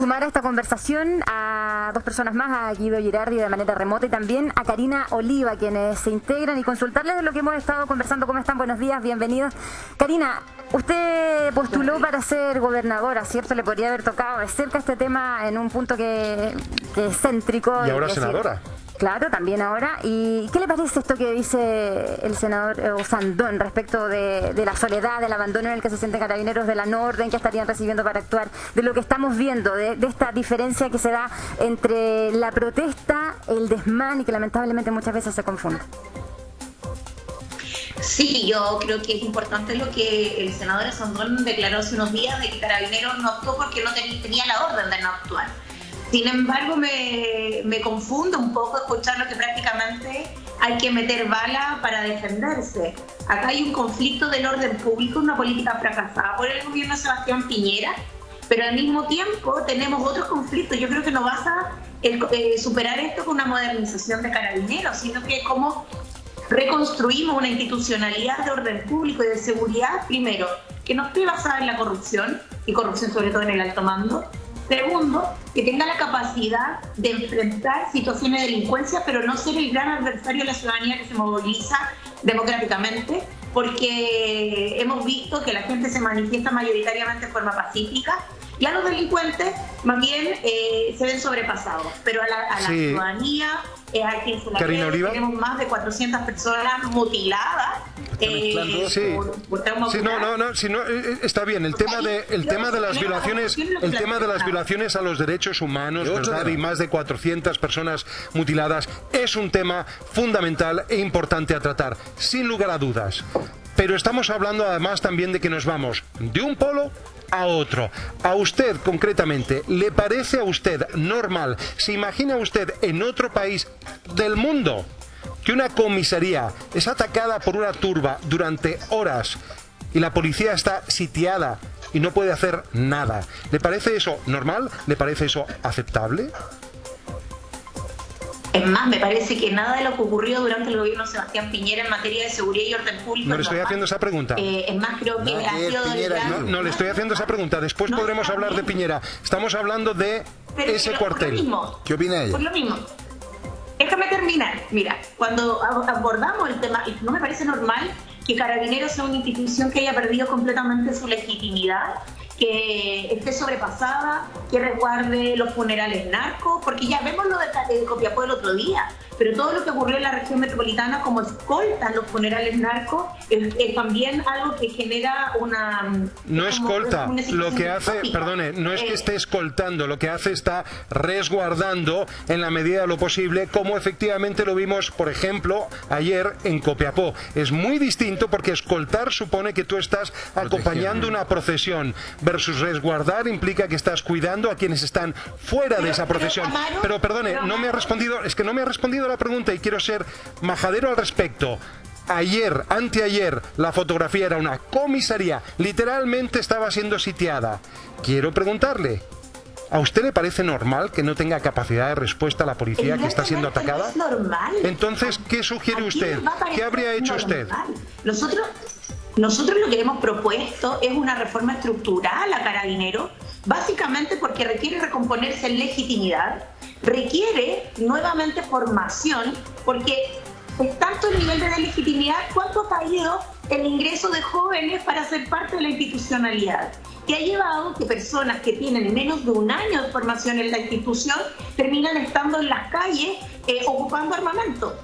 sumar a esta conversación a dos personas más, a Guido Girardi de manera remota y también a Karina Oliva, quienes se integran, y consultarles de lo que hemos estado conversando. ¿Cómo están? Buenos días, bienvenidos. Karina, usted postuló para ser gobernadora, ¿cierto? Le podría haber tocado de cerca este tema en un punto que es céntrico. Y ahora senadora. Claro, también ahora. ¿Y qué le parece esto que dice el senador Osandón respecto de la soledad, del abandono en el que se sienten carabineros, de la no orden que estarían recibiendo para actuar, de lo que estamos viendo, de esta diferencia que se da entre la protesta, el desmán y que lamentablemente muchas veces se confunde? Sí, yo creo que es importante lo que el senador Osandón declaró hace unos días, de que Carabineros no actuó porque no tenía la orden de no actuar. Sin embargo, me confunde un poco escuchar lo que prácticamente hay que meter bala para defenderse. Acá hay un conflicto del orden público, una política fracasada por el gobierno de Sebastián Piñera, pero al mismo tiempo tenemos otros conflictos. Yo creo que no basta superar esto con una modernización de Carabineros, sino que cómo reconstruimos una institucionalidad de orden público y de seguridad, primero, que no esté basada en la corrupción, y corrupción sobre todo en el alto mando. Segundo, que tenga la capacidad de enfrentar situaciones de delincuencia, pero no ser el gran adversario de la ciudadanía que se moviliza democráticamente, porque hemos visto que la gente se manifiesta mayoritariamente de forma pacífica, y a los delincuentes más bien se ven sobrepasados, pero a la ciudadanía, a quien se la cree, tenemos más de 400 personas mutiladas. Por trauma está bien el tema de las violaciones a los derechos humanos, ¿verdad? Y más de 400 personas mutiladas es un tema fundamental e importante a tratar, sin lugar a dudas. Pero estamos hablando además también de que nos vamos de un polo a otro. A usted concretamente, ¿le parece a usted normal, se imagina usted en otro país del mundo, que una comisaría es atacada por una turba durante horas y la policía está sitiada y no puede hacer nada? ¿Le parece eso normal? ¿Le parece eso aceptable? Es más, me parece que nada de lo que ocurrió durante el gobierno de Sebastián Piñera en materia de seguridad y orden público... No le estoy haciendo esa pregunta. Es más, creo que ha sido... No le estoy haciendo esa pregunta. Después podremos hablar de Piñera. Estamos hablando de ese cuartel. ¿Qué opina ella? Por lo mismo. Déjame terminar. Mira, cuando abordamos el tema, no me parece normal que Carabineros sea una institución que haya perdido completamente su legitimidad, que esté sobrepasada, que resguarde los funerales narcos, porque ya vemos lo de Copiapó el otro día, pero todo lo que ocurrió en la región metropolitana, como escoltan los funerales narcos, es también algo que genera una... No escolta, lo que hace, perdone, no es que esté escoltando, lo que hace está resguardando en la medida de lo posible, como efectivamente lo vimos, por ejemplo, ayer en Copiapó. Es muy distinto porque escoltar supone que tú estás acompañando una procesión, versus resguardar implica que estás cuidando a quienes están fuera de esa procesión. Pero perdone, no me ha respondido, es que no me ha respondido la pregunta y quiero ser majadero al respecto. Ayer, anteayer, la fotografía era una comisaría, literalmente estaba siendo sitiada. Quiero preguntarle, ¿a usted le parece normal que no tenga capacidad de respuesta a la policía que está siendo atacada? No es normal. Entonces, ¿qué sugiere usted? ¿Qué habría hecho usted? Nosotros lo que hemos propuesto es una reforma estructural a Carabineros, básicamente porque requiere recomponerse en legitimidad, requiere nuevamente formación, porque es tanto el nivel de legitimidad cuánto ha caído el ingreso de jóvenes para ser parte de la institucionalidad, que ha llevado que personas que tienen menos de un año de formación en la institución terminan estando en las calles ocupando armamento.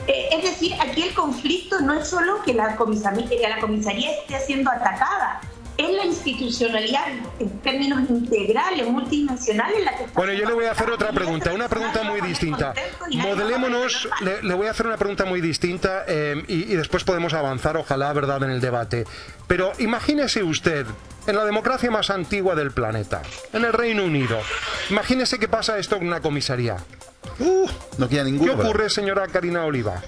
Es decir, aquí el conflicto no es solo que la comisaría esté siendo atacada, es la institucionalidad en términos integrales, multidimensionales la que está... Bueno, yo le voy a hacer otra pregunta, una pregunta muy distinta. Modelémonos, le voy a hacer una pregunta muy distinta y después podemos avanzar, ojalá, verdad, en el debate. Pero imagínese usted, en la democracia más antigua del planeta, en el Reino Unido, imagínese que pasa esto en una comisaría. No queda ninguno. ¿Qué ocurre, señora Karina Oliva?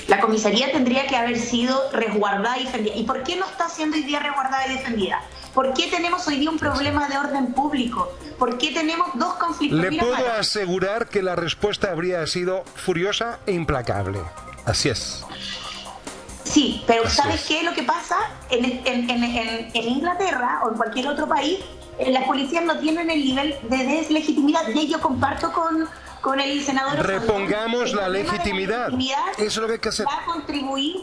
La comisaría tendría que haber sido resguardada y defendida. ¿Y por qué no está siendo hoy día resguardada y defendida? ¿Por qué tenemos hoy día un problema de orden público? ¿Por qué tenemos dos conflictos? Le puedo asegurar que la respuesta habría sido furiosa e implacable. Así es. Sí, pero ¿sabes qué es lo que pasa? En Inglaterra o en cualquier otro país, las policías no tienen el nivel de deslegitimidad, y yo comparto con el senador. Repongamos la legitimidad. Eso es lo que hay que hacer. Va a contribuir.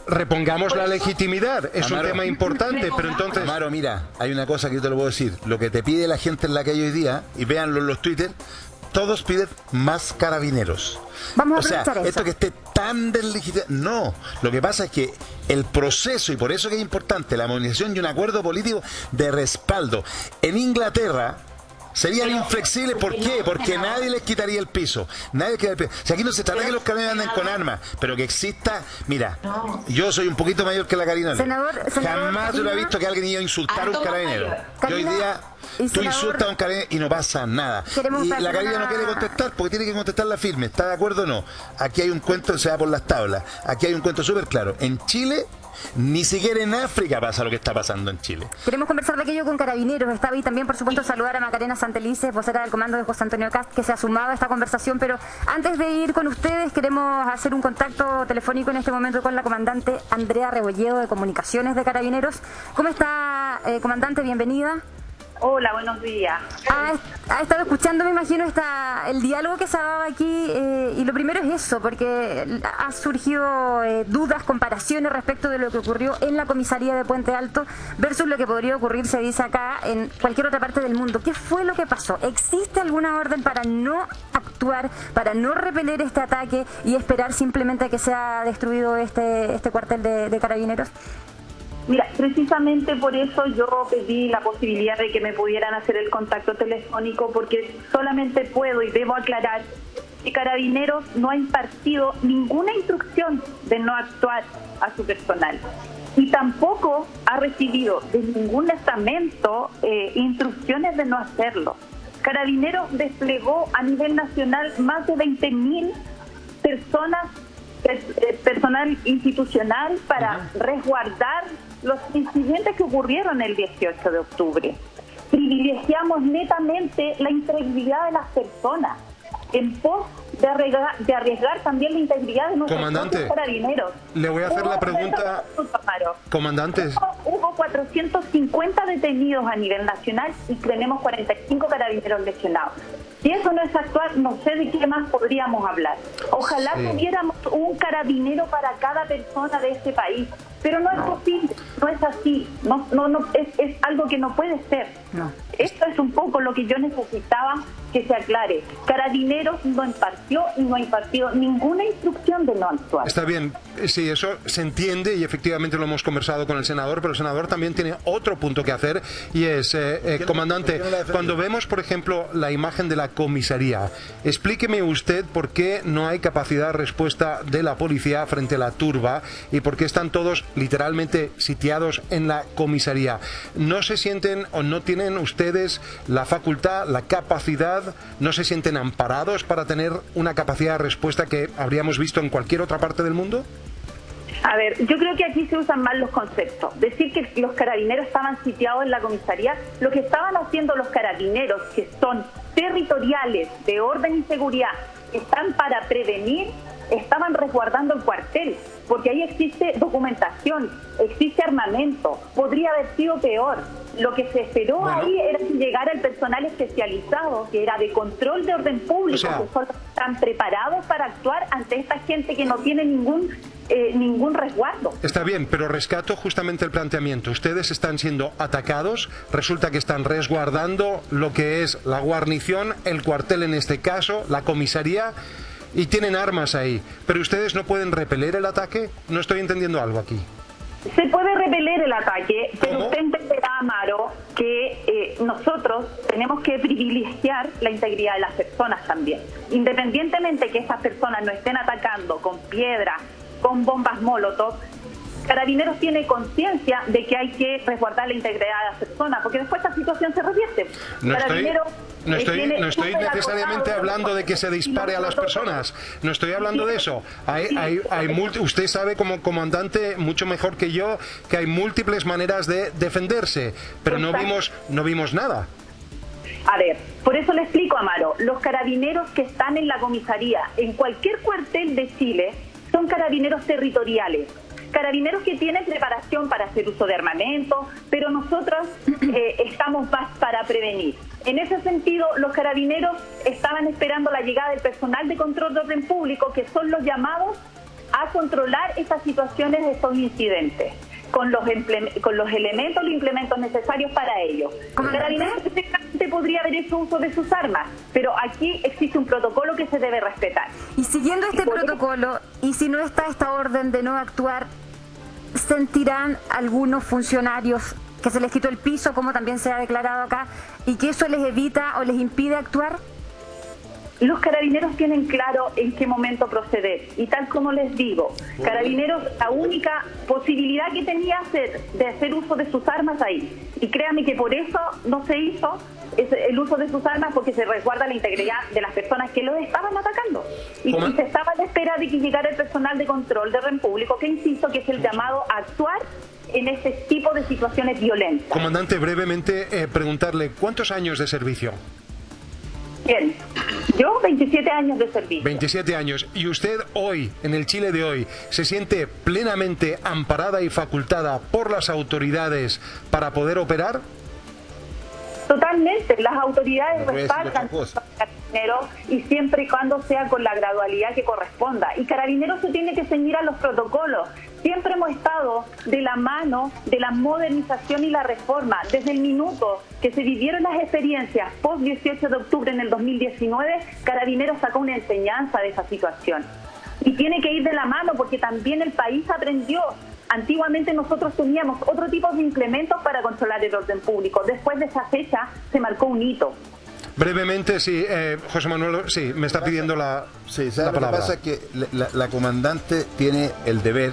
Repongamos la legitimidad, es un tema importante, pero entonces... Amaro, mira, hay una cosa que yo te lo puedo decir. Lo que te pide la gente en la calle hoy día, y véanlo en los Twitter, todos piden más carabineros. Vamos a o sea, aprovechar esto eso. que esté tan deslegitimado... No, lo que pasa es que el proceso, y por eso que es importante, la movilización y un acuerdo político de respaldo. En Inglaterra... serían inflexibles, ¿por qué? Porque nadie les quitaría el piso. Nadie les quitaría el piso. O sea, aquí no se trata de que los carabineros anden con armas, pero que exista... Mira, yo soy un poquito mayor que la Karina. Senador, jamás yo lo he visto que alguien iba a insultar a un carabinero. Y hoy día tú insultas a un carabinero y no pasa nada. Y la Karina no quiere contestar porque tiene que contestarla firme. ¿Está de acuerdo o no? Aquí hay un cuento, se va por las tablas. Aquí hay un cuento súper claro. En Chile... ni siquiera en África pasa lo que está pasando en Chile. Queremos conversar de aquello con Carabineros. Estaba ahí también, por supuesto, saludar a Macarena Santelices, vocera del comando de José Antonio Kast, que se ha sumado a esta conversación. Pero antes de ir con ustedes, queremos hacer un contacto telefónico en este momento con la comandante Andrea Rebolledo, de Comunicaciones de Carabineros. ¿Cómo está, comandante? Bienvenida. Hola, buenos días. Ha estado escuchando, me imagino, el diálogo que se ha dado aquí, y lo primero es eso, porque ha surgido dudas, comparaciones respecto de lo que ocurrió en la comisaría de Puente Alto versus lo que podría ocurrir, se dice acá, en cualquier otra parte del mundo. ¿Qué fue lo que pasó? ¿Existe alguna orden para no actuar, para no repeler este ataque y esperar simplemente a que sea destruido este cuartel de Carabineros? Mira, precisamente por eso yo pedí la posibilidad de que me pudieran hacer el contacto telefónico, porque solamente puedo y debo aclarar que Carabineros no ha impartido ninguna instrucción de no actuar a su personal y tampoco ha recibido de ningún estamento instrucciones de no hacerlo. Carabineros desplegó a nivel nacional más de 20.000 personas, personal institucional, para resguardar los incidentes que ocurrieron el 18 de octubre. Privilegiamos netamente la integridad de las personas en pos de arriesgar también la integridad de nuestros propios carabineros. Le voy a hacer la pregunta, comandante. Hubo 450 detenidos a nivel nacional y tenemos 45 carabineros lesionados. Si eso no es actuar, no sé de qué más podríamos hablar. Ojalá tuviéramos un carabinero para cada persona de este país, pero no es posible, no es así, es algo que no puede ser. No. Esto es un poco lo que yo necesitaba que se aclare. Carabineros no impartió y no ha impartido ninguna instrucción de no actuar. Está bien, sí, eso se entiende y efectivamente lo hemos conversado con el senador, pero el senador también tiene otro punto que hacer y es, comandante, cuando vemos, por ejemplo, la imagen de la comisaría, explíqueme usted por qué no hay capacidad de respuesta de la policía frente a la turba y por qué están todos literalmente sitiados en la comisaría. ¿No se sienten o no tienen ustedes la facultad, la capacidad, no se sienten amparados para tener una capacidad de respuesta que habríamos visto en cualquier otra parte del mundo? A ver, yo creo que aquí se usan mal los conceptos. Decir que los carabineros estaban sitiados en la comisaría, lo que estaban haciendo los carabineros, que son territoriales, de orden y seguridad, que están para prevenir, estaban resguardando el cuartel, porque ahí existe documentación, existe armamento, podría haber sido peor. Lo que se esperó ahí era que llegara el personal especializado, que era de control de orden público, que solo están preparados para actuar ante esta gente que no tiene ningún resguardo. Está bien, pero rescato justamente el planteamiento. Ustedes están siendo atacados, resulta que están resguardando lo que es la guarnición, el cuartel en este caso, la comisaría, y tienen armas ahí, pero ustedes no pueden repeler el ataque. No estoy entendiendo algo aquí. Se puede repeler el ataque, pero ¿cómo? usted entenderá, Amaro, que nosotros tenemos que privilegiar la integridad de las personas también. Independientemente que esas personas no estén atacando con piedras, con bombas molotov, Carabineros tiene conciencia de que hay que resguardar la integridad de las personas, porque después esta situación se revierte. No estoy necesariamente hablando de que se dispare a las personas. No estoy hablando de eso. Usted sabe como comandante mucho mejor que yo que hay múltiples maneras de defenderse, pero no vimos nada. A ver, por eso le explico, Amaro. Los carabineros que están en la comisaría, en cualquier cuartel de Chile, son carabineros territoriales. Carabineros que tienen preparación para hacer uso de armamento, pero nosotros estamos más para prevenir. En ese sentido, los carabineros estaban esperando la llegada del personal de control de orden público, que son los llamados a controlar estas situaciones, estos incidentes, con los elementos e implementos necesarios para ello. Carabineros perfectamente podría haber hecho uso de sus armas, pero aquí existe un protocolo que se debe respetar. Y siguiendo este protocolo, y si no está esta orden de no actuar, ¿sentirán algunos funcionarios que se les quitó el piso, como también se ha declarado acá, y que eso les evita o les impide actuar? Los carabineros tienen claro en qué momento proceder, y tal como les digo, carabineros, la única posibilidad que tenía de hacer uso de sus armas ahí, y créanme que por eso no se hizo el uso de sus armas, porque se resguarda la integridad de las personas que los estaban atacando, y se estaba a la espera de que llegara el personal de control de orden público, que insisto que es el llamado a actuar en este tipo de situaciones violentas. Comandante, brevemente preguntarle, ¿cuántos años de servicio? Bien, yo 27 años de servicio. 27 años. ¿Y usted hoy, en el Chile de hoy, se siente plenamente amparada y facultada por las autoridades para poder operar? Totalmente, las autoridades respaldan a los carabineros, y siempre y cuando sea con la gradualidad que corresponda. Y Carabineros se tiene que ceñir a los protocolos. Siempre hemos estado de la mano de la modernización y la reforma. Desde el minuto que se vivieron las experiencias post 18 de octubre en el 2019, Carabineros sacó una enseñanza de esa situación. Y tiene que ir de la mano, porque también el país aprendió. Antiguamente nosotros teníamos otro tipo de implementos para controlar el orden público. Después de esa fecha se marcó un hito. Brevemente, sí, José Manuel, sí, me está pidiendo la palabra. Lo que pasa es que la comandante tiene el deber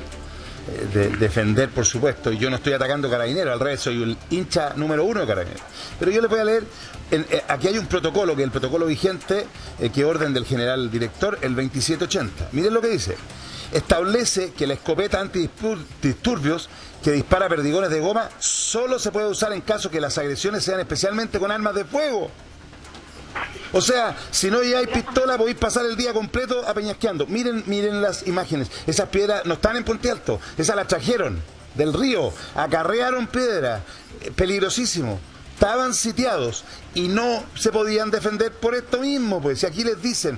de defender, por supuesto, y yo no estoy atacando Carabineros, al revés, soy el hincha número 1 de Carabineros. Pero yo les voy a leer, aquí hay un protocolo, que es el protocolo vigente, que orden del general director, el 2780. Miren lo que dice. Establece que la escopeta antidisturbios que dispara perdigones de goma solo se puede usar en caso que las agresiones sean especialmente con armas de fuego. O sea, si no lleváis pistola podéis pasar el día completo apeñasqueando. Miren las imágenes. Esas piedras no están en Puente Alto, esas las trajeron del río, acarrearon piedras, peligrosísimo. Estaban sitiados y no se podían defender por esto mismo, pues si aquí les dicen...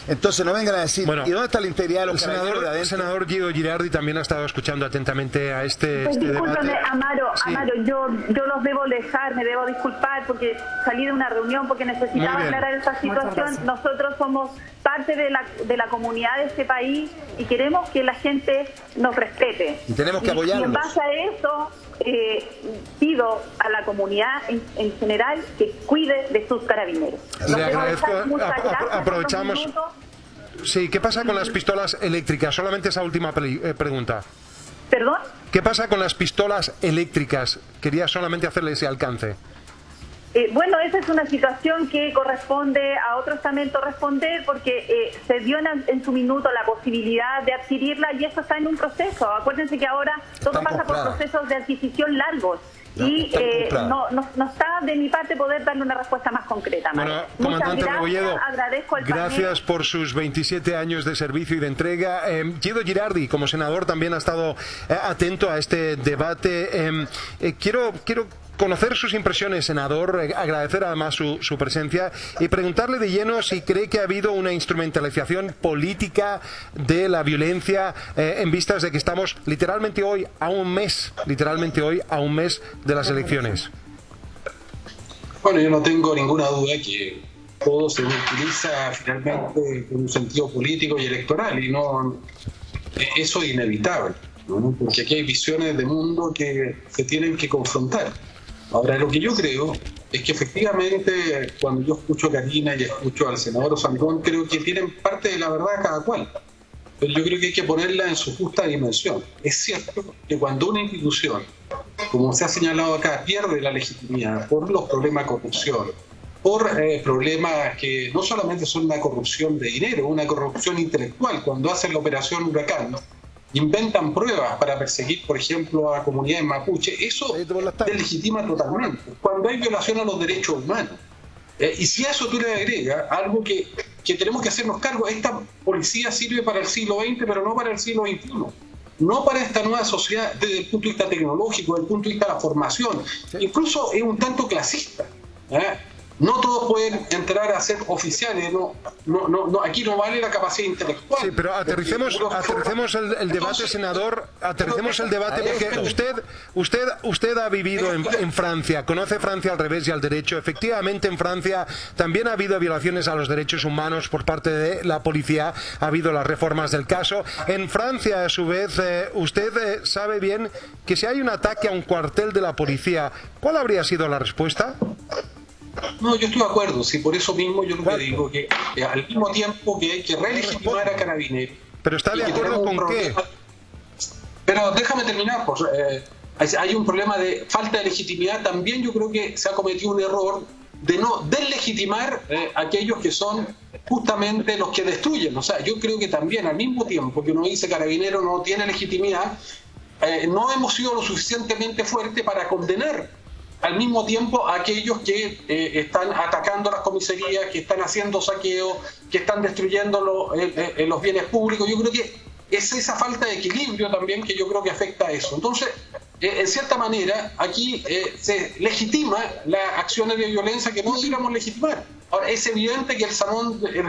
Entonces no vengan a decir, bueno, ¿y dónde está la integridad de los carabineros de adentro? El senador Guido Girardi también ha estado escuchando atentamente a este discúlpame, debate. Amaro, Sí. yo los debo dejar, me debo disculpar porque salí de una reunión porque necesitaba aclarar esta situación. Nosotros somos parte de la comunidad de este país y queremos que la gente nos respete. Y tenemos que apoyarlos. Y en base a eso... pido a la comunidad en general que cuide de sus carabineros. Le agradezco. Aprovechamos. Sí, ¿qué pasa con las pistolas eléctricas? Solamente esa última pregunta. ¿Perdón? ¿Qué pasa con las pistolas eléctricas? Quería solamente hacerle ese alcance. Bueno, esa es una situación que corresponde a otro estamento responder, porque se dio en su minuto la posibilidad de adquirirla y eso está en un proceso. Acuérdense que ahora todo pasa por procesos de adquisición largos. Y no está de mi parte poder darle una respuesta más concreta. Bueno, comandante Rebolledo, gracias por sus 27 años de servicio y de entrega. Guido Girardi, como senador, también ha estado atento a este debate. Quiero conocer sus impresiones, senador, agradecer además su presencia y preguntarle de lleno si cree que ha habido una instrumentalización política de la violencia en vistas de que estamos literalmente hoy a un mes de las elecciones. Bueno, yo no tengo ninguna duda que todo se utiliza finalmente con un sentido político y electoral, y no eso es inevitable, ¿no? Porque aquí hay visiones de mundo que se tienen que confrontar. Ahora, lo que yo creo es que efectivamente cuando yo escucho a Karina y escucho al senador Osandón, creo que tienen parte de la verdad cada cual. Pero yo creo que hay que ponerla en su justa dimensión. Es cierto que cuando una institución, como se ha señalado acá, pierde la legitimidad por los problemas de corrupción, por problemas que no solamente son una corrupción de dinero, una corrupción intelectual, cuando hacen la operación Huracán, inventan pruebas para perseguir, por ejemplo, a comunidades mapuche, eso deslegitima totalmente. Cuando hay violación a los derechos humanos. Y si a eso tú le agregas algo que tenemos que hacernos cargo, esta policía sirve para el siglo XX, pero no para el siglo XXI. no para esta nueva sociedad desde el punto de vista tecnológico, desde el punto de vista de la formación. Incluso es un tanto clasista. No todos pueden entrar a ser oficiales, aquí no vale la capacidad intelectual. Sí, pero aterricemos el debate, senador, aterricemos el debate, porque usted ha vivido en Francia, conoce Francia al revés y al derecho. Efectivamente, en Francia también ha habido violaciones a los derechos humanos por parte de la policía, ha habido las reformas del caso. En Francia, a su vez, usted sabe bien que si hay un ataque a un cuartel de la policía, ¿cuál habría sido la respuesta? No, yo estoy de acuerdo, sí, por eso mismo yo lo que digo, que al mismo tiempo que hay que relegitimar a Carabineros. ¿Pero está de acuerdo con qué? Pero déjame terminar, pues, hay un problema de falta de legitimidad. También yo creo que se ha cometido un error de no deslegitimar a aquellos que son justamente los que destruyen. O sea, yo creo que también al mismo tiempo que uno dice Carabineros no tiene legitimidad, no hemos sido lo suficientemente fuertes para condenar al mismo tiempo a aquellos que están atacando las comisarías, que están haciendo saqueos, que están destruyendo los bienes públicos. Yo creo que es esa falta de equilibrio también que yo creo que afecta a eso. Entonces, en cierta manera, aquí se legitima las acciones de violencia que no debiéramos legitimar. Ahora, es evidente que el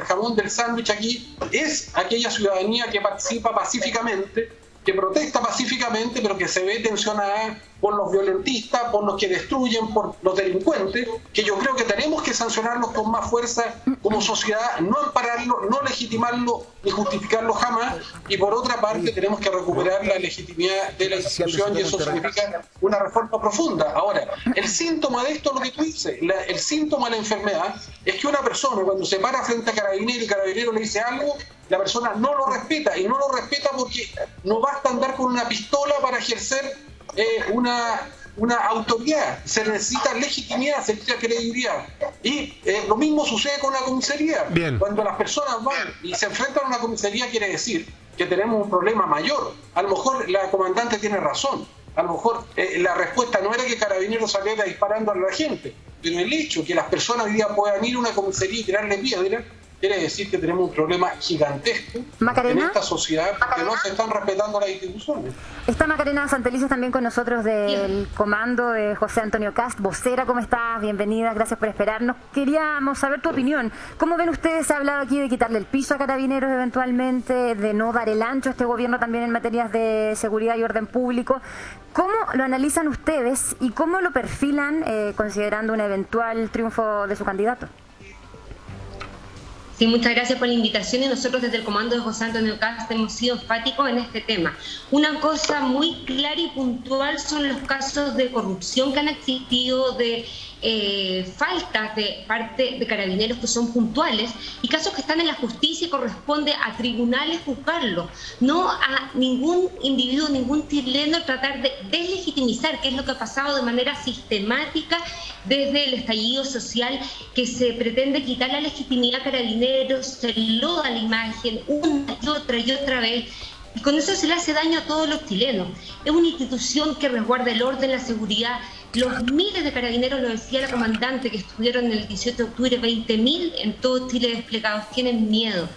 jamón del sándwich aquí es aquella ciudadanía que participa pacíficamente, que protesta pacíficamente, pero que se ve tensionada por los violentistas, por los que destruyen, por los delincuentes, que yo creo que tenemos que sancionarlos con más fuerza como sociedad, no ampararlo, no legitimarlo ni justificarlo jamás, y por otra parte tenemos que recuperar la legitimidad de la institución, y eso significa una reforma profunda. Ahora, el síntoma de esto es lo que tú dices, el síntoma de la enfermedad es que una persona cuando se para frente a Carabineros y Carabineros le dice algo, la persona no lo respeta, y no lo respeta porque no basta andar con una pistola para ejercer una autoridad. Se necesita legitimidad, se necesita credibilidad. Y lo mismo sucede con la comisaría. Bien. Cuando las personas van y se enfrentan a una comisaría, quiere decir que tenemos un problema mayor. A lo mejor la comandante tiene razón. A lo mejor la respuesta no era que Carabineros saliera disparando a la gente, pero el hecho que las personas hoy día puedan ir a una comisaría y tirarle piedra quiere decir que tenemos un problema gigantesco en esta sociedad porque no se están respetando las instituciones. Está Macarena Santelices también con nosotros del comando de José Antonio Kast. Vocera, ¿cómo estás? Bienvenida, gracias por esperarnos. Queríamos saber tu opinión. ¿Cómo ven ustedes? Se ha hablado aquí de quitarle el piso a Carabineros eventualmente, de no dar el ancho a este gobierno también en materias de seguridad y orden público. ¿Cómo lo analizan ustedes y cómo lo perfilan considerando un eventual triunfo de su candidato? Sí, muchas gracias por la invitación, y nosotros desde el comando de José Antonio Kast hemos sido enfáticos en este tema. Una cosa muy clara y puntual son los casos de corrupción que han existido, de faltas de parte de Carabineros que son puntuales, y casos que están en la justicia y corresponde a tribunales juzgarlo, no a ningún individuo, ningún chileno tratar de deslegitimizar, que es lo que ha pasado de manera sistemática desde el estallido social, que se pretende quitar la legitimidad a Carabineros, se loda la imagen una y otra vez, y con eso se le hace daño a todos los chilenos. Es una institución que resguarda el orden, la seguridad. Los miles de Carabineros, lo decía la comandante, que estuvieron el 18 de octubre, 20.000 en todo Chile desplegados, tienen miedo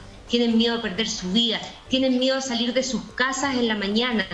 a perder su vida, tienen miedo a salir de sus casas en la mañana,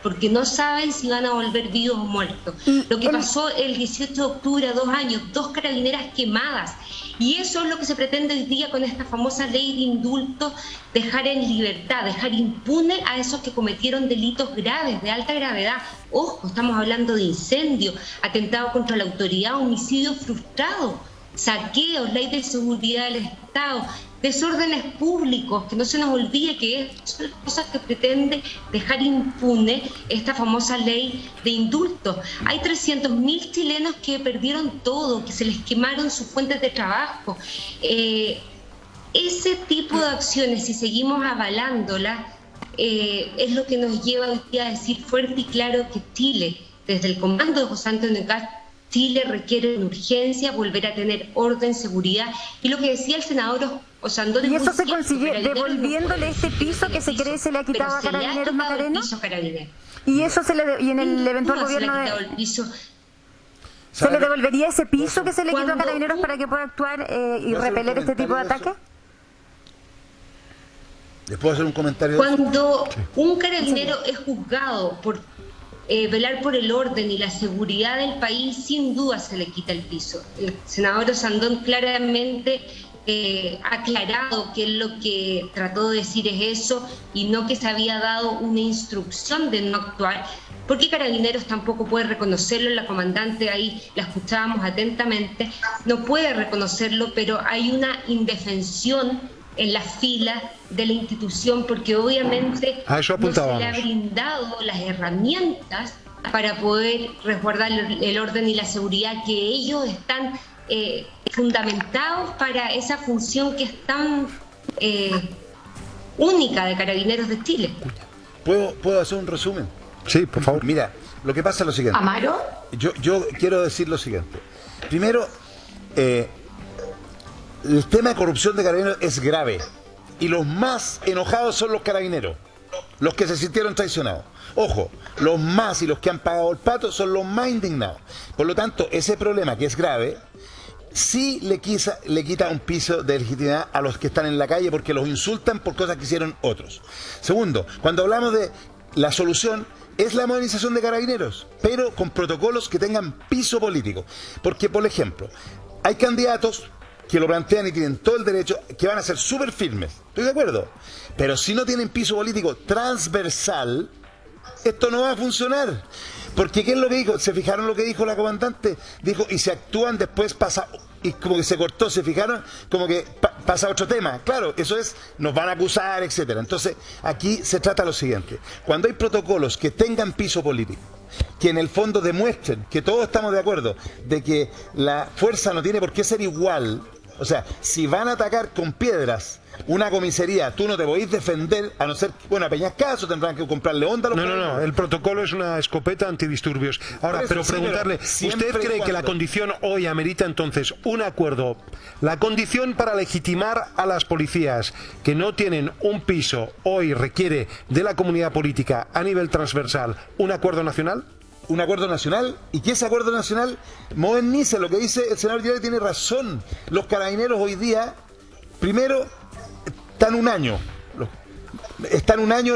porque no saben si van a volver vivos o muertos. Lo que pasó el 18 de octubre, 2 años, 2 carabineras quemadas. Y eso es lo que se pretende hoy día con esta famosa ley de indultos, dejar en libertad, dejar impune a esos que cometieron delitos graves, de alta gravedad. Ojo, estamos hablando de incendio, atentado contra la autoridad, homicidio frustrado, saqueos, ley de seguridad del Estado, desórdenes públicos, que no se nos olvide que son las cosas que pretende dejar impune esta famosa ley de indultos. Hay 300.000 chilenos que perdieron todo, que se les quemaron sus fuentes de trabajo. Ese tipo de acciones, si seguimos avalándolas, es lo que nos lleva hoy día a decir fuerte y claro que Chile, desde el comando de José Antonio Kast, Chile requiere en urgencia volver a tener orden, seguridad, y lo que decía el senador José Antonio. ¿Y eso se consigue devolviéndole ese piso que se cree se le ha quitado a Carabineros, Macarena? ¿Y eso y en el eventual gobierno se le devolvería ese piso que se le quitó a Carabineros para que pueda actuar y repeler este tipo de ataques? ¿Les puedo hacer un comentario? Cuando un carabinero es juzgado por velar por el orden y la seguridad del país, sin duda se le quita el piso. El senador Osandón claramente ha aclarado que lo que trató de decir es eso y no que se había dado una instrucción de no actuar, porque Carabineros tampoco puede reconocerlo. La comandante ahí la escuchábamos atentamente, no puede reconocerlo, pero hay una indefensión en las filas de la institución, porque obviamente a eso no se le ha apuntábamos. brindado las herramientas para poder resguardar el orden y la seguridad, que ellos están fundamentados para esa función que es tan única de Carabineros de Chile. ¿Puedo hacer un resumen? Sí, por favor. Mira, lo que pasa es lo siguiente. ¿Amaro? Yo quiero decir lo siguiente. Primero, el tema de corrupción de Carabineros es grave. Y los más enojados son los carabineros, los que se sintieron traicionados. Ojo, los más y los que han pagado el pato son los más indignados. Por lo tanto, ese problema que es grave, sí le quita un piso de legitimidad a los que están en la calle, porque los insultan por cosas que hicieron otros. Segundo, cuando hablamos de la solución, es la modernización de Carabineros, pero con protocolos que tengan piso político. Porque, por ejemplo, hay candidatos que lo plantean y tienen todo el derecho, que van a ser súper firmes. Estoy de acuerdo. Pero si no tienen piso político transversal, esto no va a funcionar. Porque ¿qué es lo que dijo? ¿Se fijaron lo que dijo la comandante? Dijo, y si actúan después pasa, y como que se cortó, ¿se fijaron? Como que pasa otro tema. Claro, eso es, nos van a acusar, etcétera. Entonces, aquí se trata lo siguiente. Cuando hay protocolos que tengan piso político, que en el fondo demuestren que todos estamos de acuerdo de que la fuerza no tiene por qué ser igual. O sea, si van a atacar con piedras una comisaría, tú no te podés defender, a no ser, bueno, a Peñascaso tendrán que comprarle onda a los No, el protocolo es una escopeta antidisturbios. Ahora, eso, pero sí, preguntarle, pero ¿usted cree que la condición hoy amerita entonces un acuerdo? La condición para legitimar a las policías que no tienen un piso hoy requiere de la comunidad política a nivel transversal un acuerdo nacional. Un acuerdo nacional, y que ese acuerdo nacional modernice. Lo que dice el senador Girardi tiene razón. Los carabineros hoy día, primero, están un año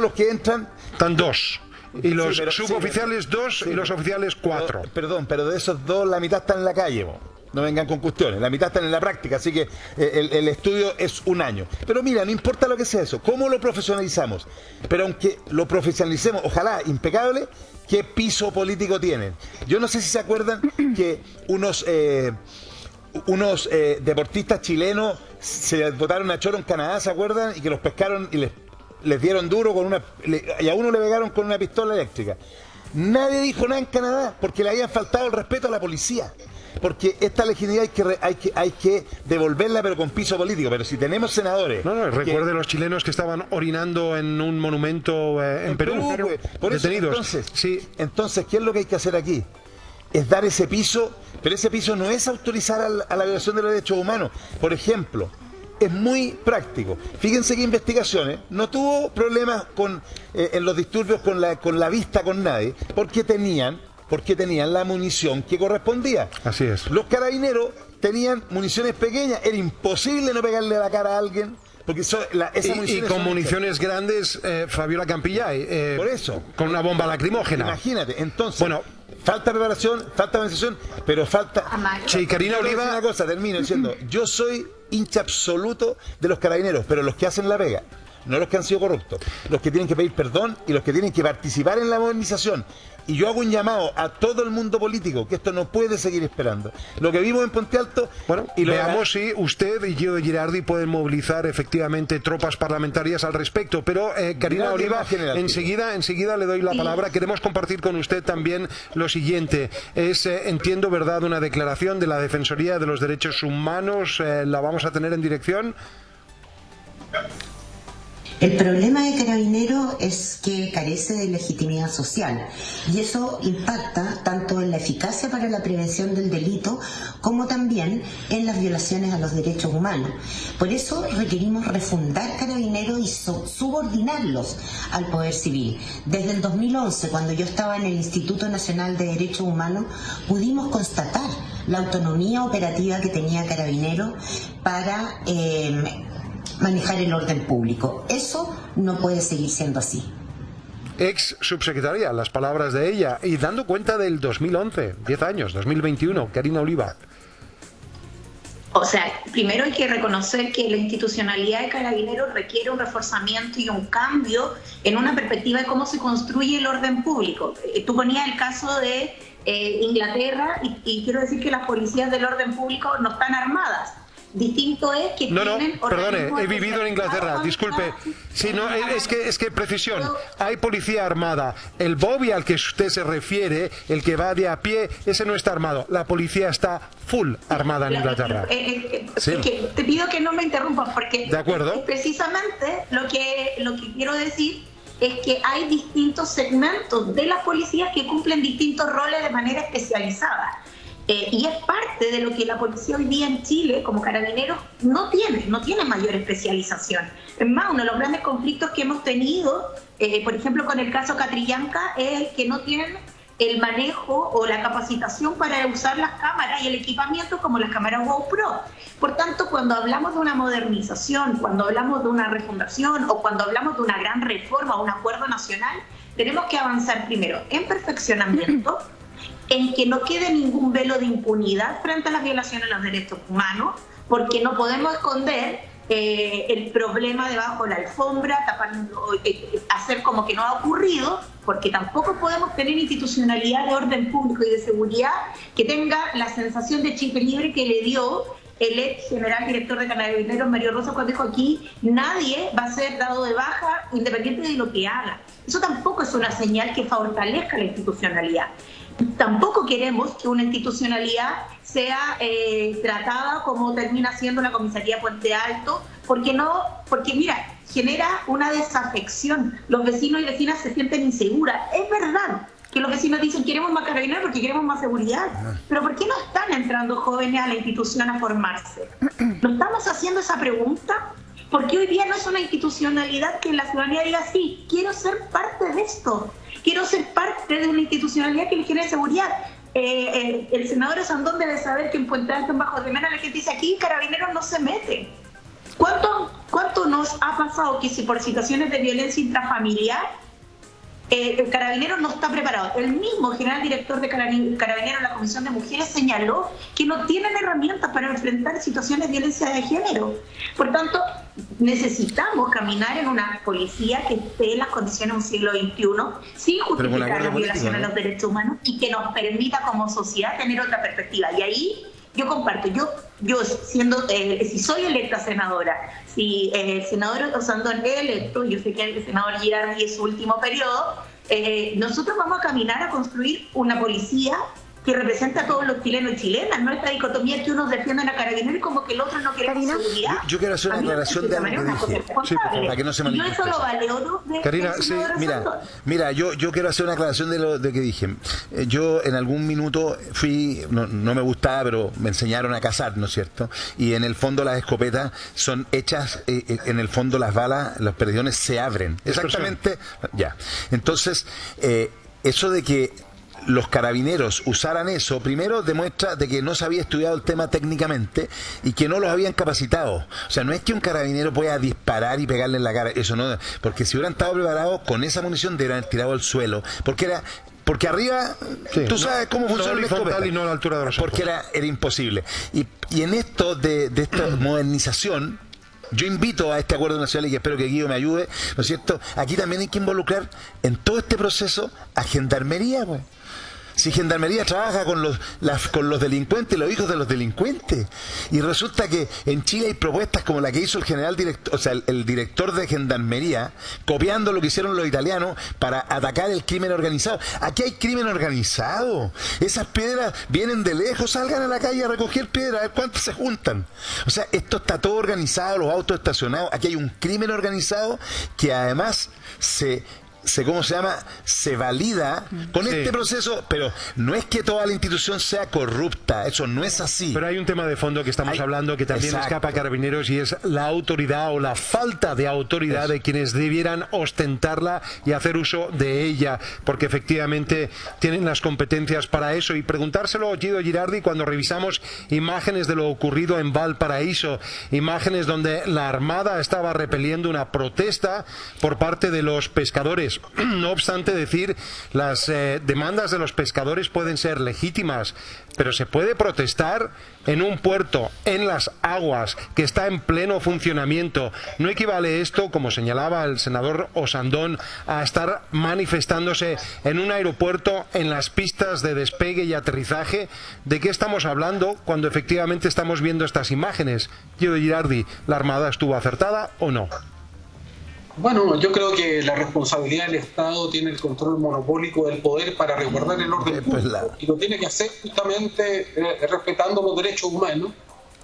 los que entran. Están 2. Y los Sí, pero- suboficiales 2 y los oficiales 4. Perdón, pero de esos 2 la mitad están en la calle, no vengan con cuestiones, la mitad están en la práctica, así que el estudio es un año. Pero mira, no importa lo que sea eso, ¿cómo lo profesionalizamos? Pero aunque lo profesionalicemos, ojalá impecable, ¿qué piso político tienen? Yo no sé si se acuerdan que unos deportistas chilenos se botaron a choro en Canadá, ¿se acuerdan? Y que los pescaron y les dieron duro y a uno le pegaron con una pistola eléctrica. Nadie dijo nada en Canadá porque le habían faltado el respeto a la policía. Porque esta legitimidad hay que devolverla, pero con piso político. Pero si tenemos senadores... Recuerde los chilenos que estaban orinando en un monumento en Perú, pues, por eso, detenidos. Entonces, ¿qué es lo que hay que hacer aquí? Es dar ese piso, pero ese piso no es autorizar a la violación de los derechos humanos. Por ejemplo, es muy práctico. Fíjense que investigaciones no tuvo problemas en los disturbios con la vista con nadie, porque tenían la munición que correspondía. Así es. Los carabineros tenían municiones pequeñas, era imposible no pegarle a la cara a alguien, porque y con municiones grandes, Fabiola Campillay, por eso, con una bomba lacrimógena. Imagínate, entonces, bueno, falta preparación, falta organización, pero falta... Sí, Karina Oliva... Una cosa, termino diciendo, yo soy hincha absoluto de los carabineros, pero los que hacen la pega, no los que han sido corruptos, los que tienen que pedir perdón y los que tienen que participar en la modernización. Y yo hago un llamado a todo el mundo político, que esto no puede seguir esperando. Lo que vimos en Puente Alto... Bueno, y veamos si usted y Guido Girardi pueden movilizar efectivamente tropas parlamentarias al respecto. Pero, Karina Oliva, enseguida le doy la palabra. Queremos compartir con usted también lo siguiente. Es, entiendo, ¿verdad?, una declaración de la Defensoría de los Derechos Humanos. ¿La vamos a tener en dirección? El problema de Carabineros es que carece de legitimidad social y eso impacta tanto en la eficacia para la prevención del delito como también en las violaciones a los derechos humanos. Por eso requerimos refundar Carabineros y subordinarlos al Poder Civil. Desde el 2011, cuando yo estaba en el Instituto Nacional de Derechos Humanos, pudimos constatar la autonomía operativa que tenía Carabineros para manejar el orden público. Eso no puede seguir siendo así. Ex subsecretaria, las palabras de ella, y dando cuenta del 2011, 10 años, 2021, Karina Oliva. O sea, primero hay que reconocer que la institucionalidad de Carabineros requiere un reforzamiento y un cambio en una perspectiva de cómo se construye el orden público. Tú ponías el caso de Inglaterra y quiero decir que las policías del orden público no están armadas. Distinto es que perdone, he vivido en Inglaterra, disculpe. Sí, no, es que precisión, hay policía armada. El Bobby al que usted se refiere, el que va de a pie, ese no está armado. La policía está full armada en Inglaterra. Sí. Te pido que no me interrumpas porque de acuerdo. Precisamente lo que quiero decir es que hay distintos segmentos de las policías que cumplen distintos roles de manera especializada. Y es parte de lo que la policía hoy día en Chile, como Carabineros, no tiene mayor especialización. Es más, uno de los grandes conflictos que hemos tenido, por ejemplo, con el caso Catrillanca, es el que no tienen el manejo o la capacitación para usar las cámaras y el equipamiento como las cámaras GoPro. Por tanto, cuando hablamos de una modernización, cuando hablamos de una refundación o cuando hablamos de una gran reforma o un acuerdo nacional, tenemos que avanzar primero en perfeccionamiento, en que no quede ningún velo de impunidad frente a las violaciones a los derechos humanos, porque no podemos esconder el problema debajo de la alfombra, tapando, hacer como que no ha ocurrido, porque tampoco podemos tener institucionalidad de orden público y de seguridad que tenga la sensación de chip libre que le dio el ex general director de Carabineros, Mario Rosa, cuando dijo aquí, nadie va a ser dado de baja independiente de lo que haga. Eso tampoco es una señal que fortalezca la institucionalidad. Tampoco queremos que una institucionalidad sea tratada como termina siendo la comisaría Puente Alto, porque mira, genera una desafección. Los vecinos y vecinas se sienten inseguras. Es verdad que los vecinos dicen queremos más carabineros porque queremos más seguridad, pero ¿por qué no están entrando jóvenes a la institución a formarse? ¿No estamos haciendo esa pregunta? Porque hoy día no es una institucionalidad que la ciudadanía diga sí, quiero ser parte de esto. Quiero ser parte de una institucionalidad que le genere seguridad. El senador Sandón debe saber que en Puente Alto, en Bajo de Mena, la gente dice aquí Carabineros no se mete. ¿Cuánto nos ha pasado que si por situaciones de violencia intrafamiliar el Carabineros no está preparado? El mismo general director de Carabineros en la Comisión de Mujeres señaló que no tienen herramientas para enfrentar situaciones de violencia de género. Por tanto, necesitamos caminar en una policía que esté en las condiciones de un siglo XXI sin justificar las violaciones a los derechos humanos y que nos permita como sociedad tener otra perspectiva. Y ahí yo comparto, yo siendo, si soy electa senadora, si el senador Osandón es electo, yo sé que el senador Girardi es su último periodo, nosotros vamos a caminar a construir una policía que representa a todos los chilenos y chilenas, no esta dicotomía que unos defienden a Carabineros y como que el otro no quiere seguridad. Yo quiero hacer una aclaración de algo que dije, para que no se malinterprete. Yo eso lo valoro de Karina, sí, mira, yo quiero hacer una aclaración de lo que dije. Yo en algún minuto fui, no me gustaba, pero me enseñaron a cazar, ¿no es cierto? Y en el fondo las escopetas son hechas, en el fondo las balas, los perdigones se abren. Exactamente, ya. Entonces, eso de que los carabineros usaran eso, primero demuestra de que no se había estudiado el tema técnicamente y que no los habían capacitado. O sea, no es que un carabinero pueda disparar y pegarle en la cara, eso no, porque si hubieran estado preparados con esa munición deberían haber tirado al suelo, porque arriba, sí, tú sabes cómo funciona la escopeta, y no a la altura de los porque era imposible. Y en esto de esta modernización, yo invito a este acuerdo nacional y que espero que Guido me ayude, ¿no es cierto? Aquí también hay que involucrar en todo este proceso a Gendarmería, pues. Si Gendarmería trabaja con los delincuentes, los hijos de los delincuentes. Y resulta que en Chile hay propuestas como la que hizo el general director, o sea, el director de Gendarmería, copiando lo que hicieron los italianos para atacar el crimen organizado. Aquí hay crimen organizado. Esas piedras vienen de lejos, salgan a la calle a recoger piedras, a ver cuántas se juntan. O sea, esto está todo organizado, los autos estacionados. Aquí hay un crimen organizado que además se se valida con este proceso, pero no es que toda la institución sea corrupta, eso no es así. Pero hay un tema de fondo que estamos hablando que también escapa a Carabineros, y es la autoridad o la falta de autoridad de quienes debieran ostentarla y hacer uso de ella, porque efectivamente tienen las competencias para eso. Y preguntárselo a Guido Girardi cuando revisamos imágenes de lo ocurrido en Valparaíso, imágenes donde la Armada estaba repeliendo una protesta por parte de los pescadores. No obstante decir, las demandas de los pescadores pueden ser legítimas, pero se puede protestar en un puerto, en las aguas, que está en pleno funcionamiento. No equivale esto, como señalaba el senador Osandón, a estar manifestándose en un aeropuerto, en las pistas de despegue y aterrizaje. ¿De qué estamos hablando cuando efectivamente estamos viendo estas imágenes? Guido Girardi, ¿la Armada estuvo acertada o no? Bueno, yo creo que la responsabilidad del Estado tiene el control monopólico del poder para resguardar el orden público, y lo tiene que hacer justamente respetando los derechos humanos.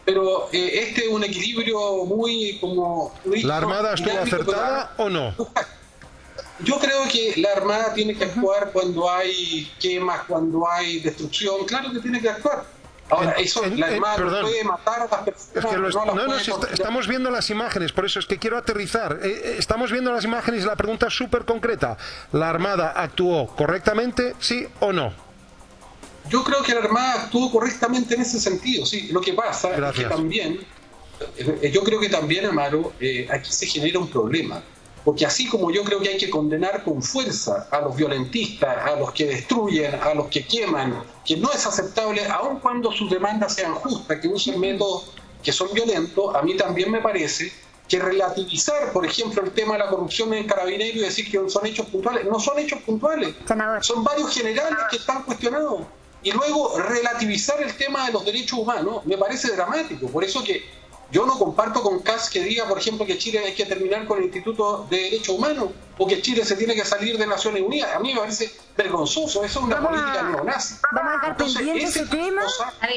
Pero este es un equilibrio muy como... ¿La Armada estuvo acertada o no? Yo creo que la Armada tiene que actuar cuando hay quemas, cuando hay destrucción. Claro que tiene que actuar. Ahora, eso, la Armada no puede matar a las personas. Es que estamos viendo las imágenes, por eso es que quiero aterrizar. Estamos viendo las imágenes y la pregunta es súper concreta. ¿La Armada actuó correctamente, sí o no? Yo creo que la Armada actuó correctamente en ese sentido, sí. Lo que pasa es que también, yo creo que también, Amaro, aquí se genera un problema. Porque así como yo creo que hay que condenar con fuerza a los violentistas, a los que destruyen, a los que queman, que no es aceptable, aun cuando sus demandas sean justas, que usen métodos que son violentos, a mí también me parece que relativizar, por ejemplo, el tema de la corrupción en Carabineros y decir que son hechos puntuales, no son hechos puntuales, son varios generales que están cuestionados. Y luego relativizar el tema de los derechos humanos me parece dramático, por eso que yo no comparto con Kass que diga, por ejemplo, que Chile hay que terminar con el Instituto de Derechos Humanos o que Chile se tiene que salir de Naciones Unidas. A mí me parece vergonzoso, eso es una política neonazi. Vamos a dejar pendiente ese tema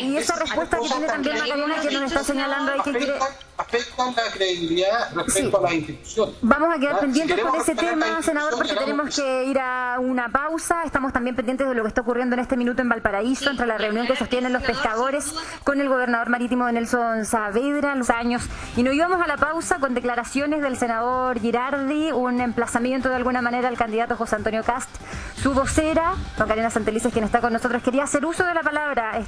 y esa respuesta que tiene también Macarena, que nos está señalando ahí que quiere... Afectan la credibilidad respecto a las instituciones. Vamos a quedar pendientes con ese tema, senador, porque tenemos que ir a una pausa. Estamos también pendientes de lo que está ocurriendo en este minuto en Valparaíso, entre la reunión que sostienen los pescadores con el gobernador marítimo Nelson Saavedra, los años. Y nos íbamos a la pausa con declaraciones del senador Girardi, un emplazamiento de alguna manera al candidato José Antonio Kast. Su vocera, Macarena Santelices, quien está con nosotros, quería hacer uso de la palabra.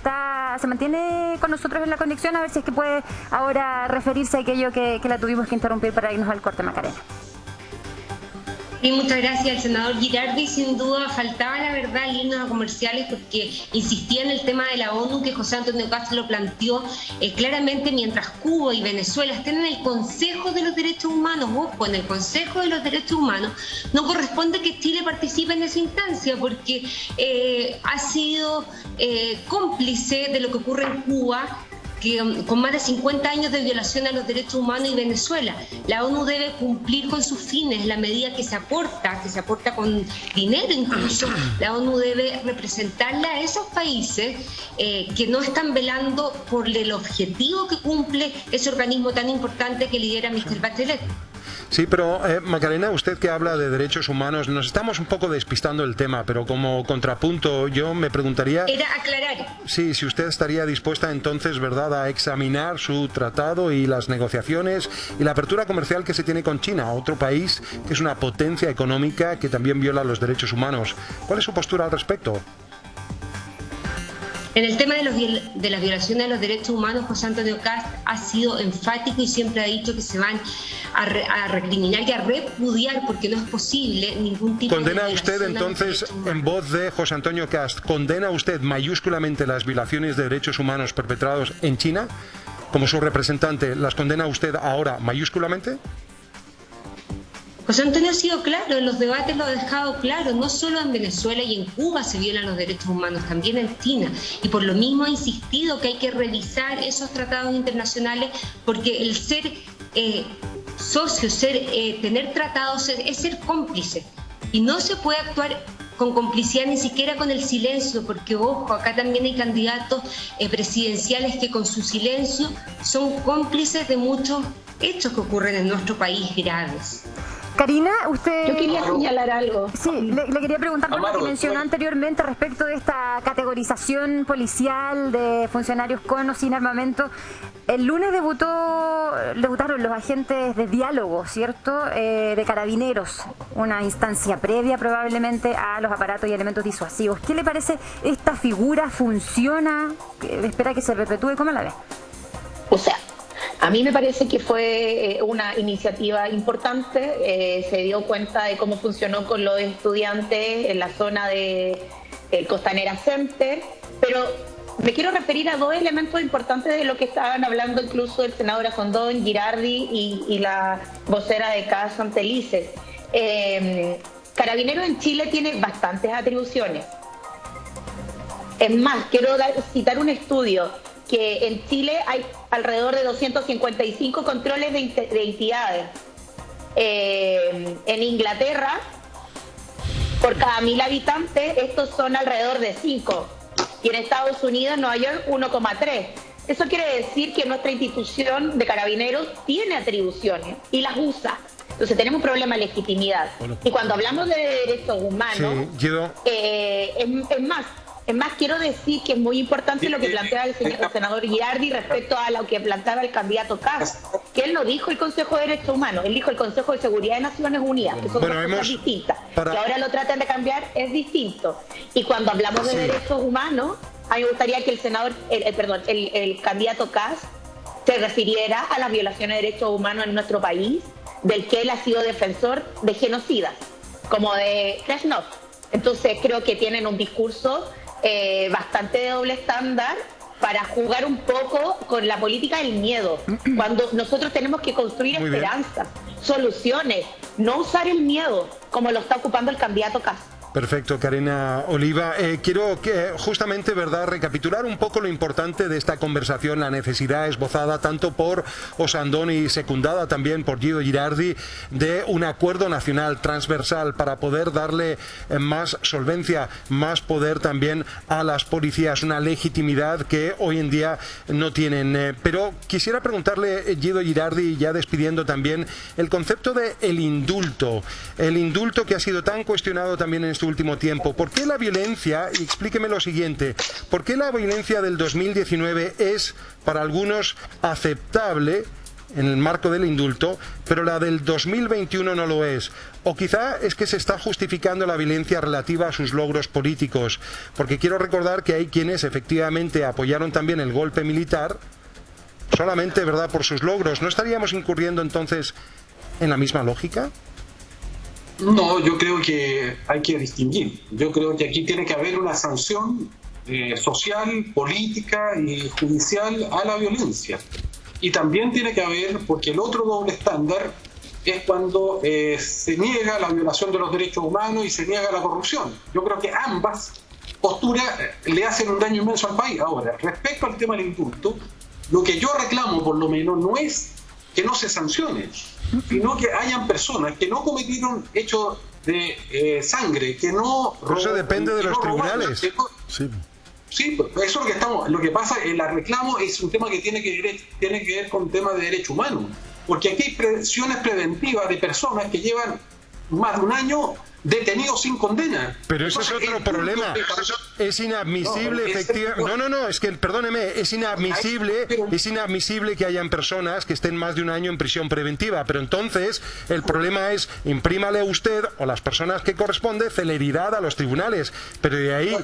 Se mantiene con nosotros en la conexión, a ver si es que puede ahora referirse a aquello que la tuvimos que interrumpir para irnos al corte, Macarena. Y muchas gracias al senador Girardi. Sin duda faltaba la verdad en líneas comerciales, porque insistía en el tema de la ONU, que José Antonio Kast lo planteó claramente. Mientras Cuba y Venezuela estén en el Consejo de los Derechos Humanos, ojo, en el Consejo de los Derechos Humanos, no corresponde que Chile participe en esa instancia, porque ha sido cómplice de lo que ocurre en Cuba, con más de 50 años de violación a los derechos humanos, y Venezuela. La ONU debe cumplir con sus fines, la medida que se aporta con dinero incluso. La ONU debe representarle a esos países que no están velando por el objetivo que cumple ese organismo tan importante que lidera Michelle Bachelet. Sí, pero Macarena, usted que habla de derechos humanos, nos estamos un poco despistando el tema, pero como contrapunto yo me preguntaría... Era aclarar. Sí, si usted estaría dispuesta entonces, ¿verdad?, a examinar su tratado y las negociaciones y la apertura comercial que se tiene con China, otro país que es una potencia económica que también viola los derechos humanos. ¿Cuál es su postura al respecto? En el tema de las violaciones de los derechos humanos, José Antonio Kast ha sido enfático y siempre ha dicho que se van a recriminar y a repudiar, porque no es posible ningún tipo de violación. ¿Condena usted entonces, en voz de José Antonio Kast, condena usted mayúsculamente las violaciones de derechos humanos perpetrados en China? Como su representante, ¿las condena usted ahora mayúsculamente? José Antonio ha sido claro, en los debates lo ha dejado claro, no solo en Venezuela y en Cuba se violan los derechos humanos, también en China, y por lo mismo ha insistido que hay que revisar esos tratados internacionales, porque el ser socio, tener tratados es ser cómplice, y no se puede actuar con complicidad ni siquiera con el silencio, porque ojo, acá también hay candidatos presidenciales que con su silencio son cómplices de muchos hechos que ocurren en nuestro país graves. Karina, usted... Yo quería señalar algo. Sí, le quería preguntar por lo que mencionó anteriormente respecto de esta categorización policial de funcionarios con o sin armamento. El lunes debutaron los agentes de diálogo, ¿cierto?, de Carabineros, una instancia previa probablemente a los aparatos y elementos disuasivos. ¿Qué le parece esta figura? ¿Funciona? ¿Espera que se perpetúe? ¿Cómo la ve? O sea, a mí me parece que fue una iniciativa importante. Se dio cuenta de cómo funcionó con los estudiantes en la zona de Costanera Center, pero me quiero referir a dos elementos importantes de lo que estaban hablando incluso el senador Asondón, Girardi y la vocera de CAS Santelices. Carabineros en Chile tiene bastantes atribuciones. Es más, quiero citar un estudio que en Chile hay alrededor de 255 controles de entidades. En Inglaterra, por cada 1000 habitantes, estos son alrededor de 5. Y en Estados Unidos, Nueva York, 1,3. Eso quiere decir que nuestra institución de Carabineros tiene atribuciones y las usa. Entonces tenemos un problema de legitimidad. Y cuando hablamos de derechos humanos, es más, quiero decir que es muy importante lo que plantea el senador Girardi respecto a lo que planteaba el candidato Kass, que él no dijo el Consejo de Derechos Humanos, él dijo el Consejo de Seguridad de Naciones Unidas, que son dos cosas distintas. Que ahora lo tratan de cambiar, es distinto. Y cuando hablamos de derechos humanos, a mí me gustaría que el candidato Kass se refiriera a las violaciones de derechos humanos en nuestro país, del que él ha sido defensor de genocidas, como de Krasnov. Entonces creo que tienen un discurso bastante de doble estándar para jugar un poco con la política del miedo, cuando nosotros tenemos que construir esperanzas, soluciones, no usar el miedo como lo está ocupando el candidato Kass. Perfecto, Karina Oliva. Quiero justamente, ¿verdad?, recapitular un poco lo importante de esta conversación, la necesidad esbozada tanto por Osandón y secundada también por Guido Girardi de un acuerdo nacional transversal para poder darle más solvencia, más poder también a las policías, una legitimidad que hoy en día no tienen. Pero quisiera preguntarle, Guido Girardi, ya despidiendo también, el concepto de el indulto que ha sido tan cuestionado también en este último tiempo. ¿Por qué la violencia, y explíqueme lo siguiente, por qué la violencia del 2019 es para algunos aceptable en el marco del indulto, pero la del 2021 no lo es? O quizá es que se está justificando la violencia relativa a sus logros políticos, porque quiero recordar que hay quienes efectivamente apoyaron también el golpe militar solamente, ¿verdad?, por sus logros. ¿No estaríamos incurriendo entonces en la misma lógica? No, yo creo que hay que distinguir. Yo creo que aquí tiene que haber una sanción social, política y judicial a la violencia. Y también tiene que haber, porque el otro doble estándar es cuando se niega la violación de los derechos humanos y se niega la corrupción. Yo creo que ambas posturas le hacen un daño inmenso al país. Ahora, respecto al tema del indulto, lo que yo reclamo por lo menos no es que no se sancione, sino que hayan personas que no cometieron hechos de sangre, que no... Eso depende de los tribunales. Sí, eso es lo que pasa, el reclamo es un tema que tiene que ver con temas de derechos humanos, porque aquí hay presiones preventivas de personas que llevan más de un año detenidos sin condena. Pero eso es otro problema. Es inadmisible, efectivamente. No, es que, perdóneme, es inadmisible que hayan personas que estén más de un año en prisión preventiva. Pero entonces, el problema es, imprímale usted, o las personas que corresponde, celeridad a los tribunales. Pero de ahí...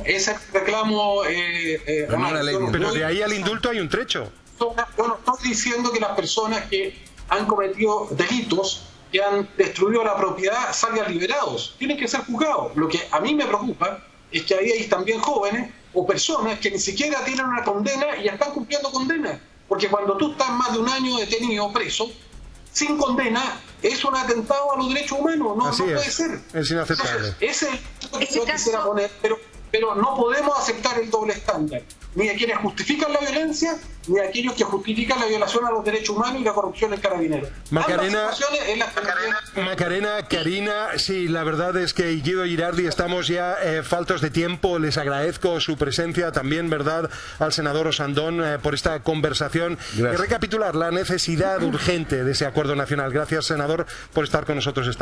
Ese reclamo... pero de ahí al indulto hay un trecho. Yo no estoy diciendo que las personas que han cometido delitos, que han destruido la propiedad, salgan liberados. Tienen que ser juzgados. Lo que a mí me preocupa es que ahí hay también jóvenes o personas que ni siquiera tienen una condena y ya están cumpliendo condena. Porque cuando tú estás más de un año detenido o preso, sin condena, es un atentado a los derechos humanos. No puede ser. Es inaceptable. Entonces, ese es lo que yo quisiera poner, pero no podemos aceptar el doble estándar, ni a quienes justifican la violencia, ni a aquellos que justifican la violación a los derechos humanos y la corrupción del Carabinero. Macarena, Karina, sí, la verdad es que Guido Girardi estamos ya faltos de tiempo. Les agradezco su presencia también, ¿verdad?, al senador Osandón por esta conversación. Gracias. Y recapitular la necesidad urgente de ese acuerdo nacional. Gracias, senador, por estar con nosotros esta